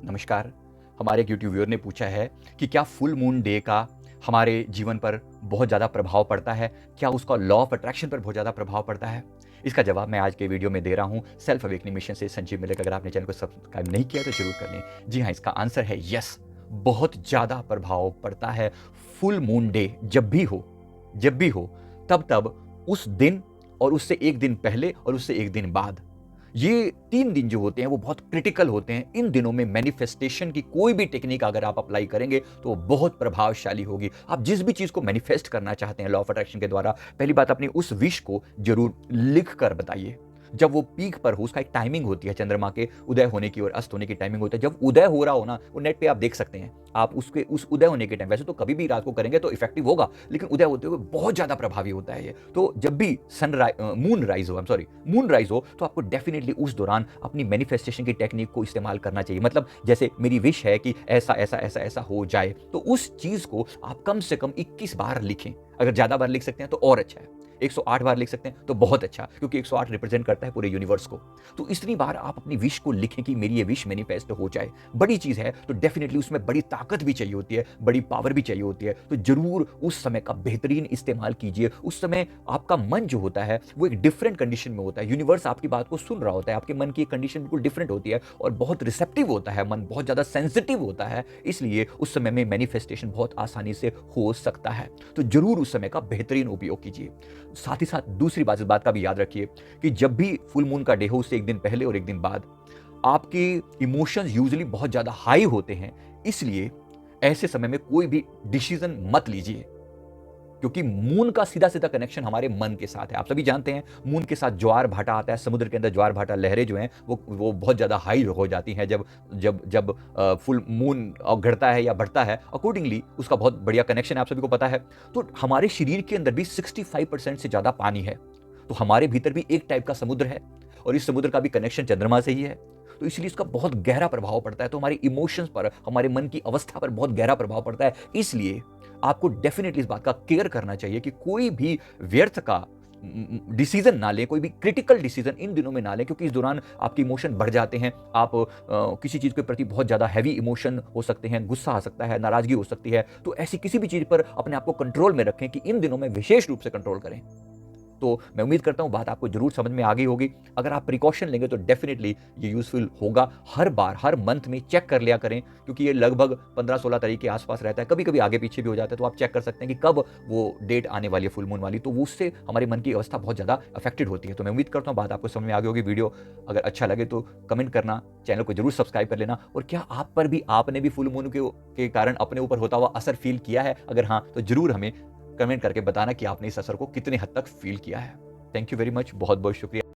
नमस्कार। हमारे एक यूट्यूब व्यूअर ने पूछा है कि क्या फुल मून डे का हमारे जीवन पर बहुत ज़्यादा प्रभाव पड़ता है? क्या उसका लॉ ऑफ अट्रैक्शन पर बहुत ज़्यादा प्रभाव पड़ता है? इसका जवाब मैं आज के वीडियो में दे रहा हूँ। सेल्फ अवेकनिंग मिशन से संजीव मिलेगा। अगर आपने चैनल को सब्सक्राइब नहीं किया तो जरूर कर लें। जी हाँ, इसका आंसर है यस, बहुत ज़्यादा प्रभाव पड़ता है। फुल मून डे जब भी हो, तब उस दिन और उससे एक दिन पहले और उससे एक दिन बाद, ये 3 दिन जो होते हैं वो बहुत क्रिटिकल होते हैं। इन दिनों में मैनिफेस्टेशन की कोई भी टेक्निक अगर आप अप्लाई करेंगे तो वो बहुत प्रभावशाली होगी। आप जिस भी चीज़ को मैनिफेस्ट करना चाहते हैं लॉ ऑफ अट्रैक्शन के द्वारा, पहली बात अपनी उस विश को जरूर लिख कर बताइए। जब वो पीक पर हो, उसका एक टाइमिंग होती है, चंद्रमा के उदय होने की और अस्त होने की टाइमिंग होती है। जब उदय हो रहा हो ना, वो नेट पे आप देख सकते हैं। आप उस उदय होने के टाइम, वैसे तो कभी भी रात को करेंगे तो इफेक्टिव होगा, लेकिन उदय होते हुए बहुत ज्यादा प्रभावी होता है ये। तो जब भी मून राइज हो तो आपको डेफिनेटली उस दौरान अपनी मैनिफेस्टेशन की टेक्निक को इस्तेमाल करना चाहिए। मतलब जैसे मेरी विश है कि ऐसा ऐसा ऐसा ऐसा हो जाए, तो उस चीज को आप कम से कम 21 बार लिखें। अगर ज्यादा बार लिख सकते हैं तो और अच्छा है। 108 बार लिख सकते हैं तो बहुत अच्छा, क्योंकि 108 रिप्रेजेंट करता है पूरे यूनिवर्स को। तो इतनी बार आप अपनी विश को लिखें कि मेरी ये विश मैनिफेस्ट हो जाए। बड़ी चीज है तो डेफिनेटली उसमें बड़ी ताकत भी चाहिए होती है, बड़ी पावर भी चाहिए होती है। तो जरूर उस समय का बेहतरीन इस्तेमाल कीजिए। उस समय आपका मन जो होता है वो एक डिफरेंट कंडीशन में होता है। यूनिवर्स आपकी बात को सुन रहा होता है। आपके मन की एक कंडीशन बिल्कुल डिफरेंट होती है और बहुत रिसेप्टिव होता है मन, बहुत ज्यादा सेंसिटिव होता है। इसलिए उस समय में मैनिफेस्टेशन बहुत आसानी से हो सकता है। तो जरूर उस समय का बेहतरीन उपयोग कीजिए। साथ ही साथ दूसरी बात, इस बात का भी याद रखिए कि जब भी फुल मून का डे हो, उससे एक दिन पहले और एक दिन बाद आपके इमोशंस यूजुअली बहुत ज्यादा हाई होते हैं। इसलिए ऐसे समय में कोई भी डिसीजन मत लीजिए, क्योंकि मून का सीधा सीधा कनेक्शन हमारे मन के साथ है। आप सभी जानते हैं मून के साथ ज्वार भाटा आता है। समुद्र के अंदर ज्वार भाटा लहरें जो हैं वो बहुत ज्यादा हाई हो जाती हैं जब जब जब फुल मून घटता है या बढ़ता है। अकॉर्डिंगली उसका बहुत बढ़िया कनेक्शन है, आप सभी को पता है। तो हमारे शरीर के अंदर भी 65% से ज्यादा पानी है। तो हमारे भीतर भी एक टाइप का समुद्र है और इस समुद्र का भी कनेक्शन चंद्रमा से ही है। तो इसलिए इसका बहुत गहरा प्रभाव पड़ता है। तो हमारे इमोशंस पर, हमारे मन की अवस्था पर बहुत गहरा प्रभाव पड़ता है। इसलिए आपको डेफिनेटली इस बात का केयर करना चाहिए कि कोई भी व्यर्थ का डिसीजन ना लें, कोई भी क्रिटिकल डिसीजन इन दिनों में ना लें, क्योंकि इस दौरान आपके इमोशन बढ़ जाते हैं। आप किसी चीज के प्रति बहुत ज्यादा हैवी इमोशन हो सकते हैं, गुस्सा आ सकता है, नाराजगी हो सकती है। तो ऐसी किसी भी चीज पर अपने आप को कंट्रोल में रखें कि इन दिनों में विशेष रूप से कंट्रोल करें। तो मैं उम्मीद करता हूं बात आपको जरूर समझ में आ गई होगी। अगर आप प्रिकॉशन लेंगे तो डेफिनेटली ये यूजफुल होगा। हर बार, हर मंथ में चेक कर लिया करें, क्योंकि ये लगभग 15-16 तारीख के आसपास रहता है। कभी कभी आगे पीछे भी हो जाता है, तो आप चेक कर सकते हैं कि कब वो डेट आने वाली है फुल मून वाली। तो उससे हमारे मन की अवस्था बहुत ज़्यादा अफेक्टेड होती है। तो मैं उम्मीद करता हूँ बात आपको समझ में आ गई होगी। वीडियो अगर अच्छा लगे तो कमेंट करना, चैनल को जरूर सब्सक्राइब कर लेना। और क्या आपने भी फुल मून के कारण अपने ऊपर होता हुआ असर फील किया है? अगर हाँ, तो जरूर हमें कमेंट करके बताना कि आपने इस असर को कितने हद तक फील किया है। थैंक यू वेरी मच, बहुत बहुत शुक्रिया।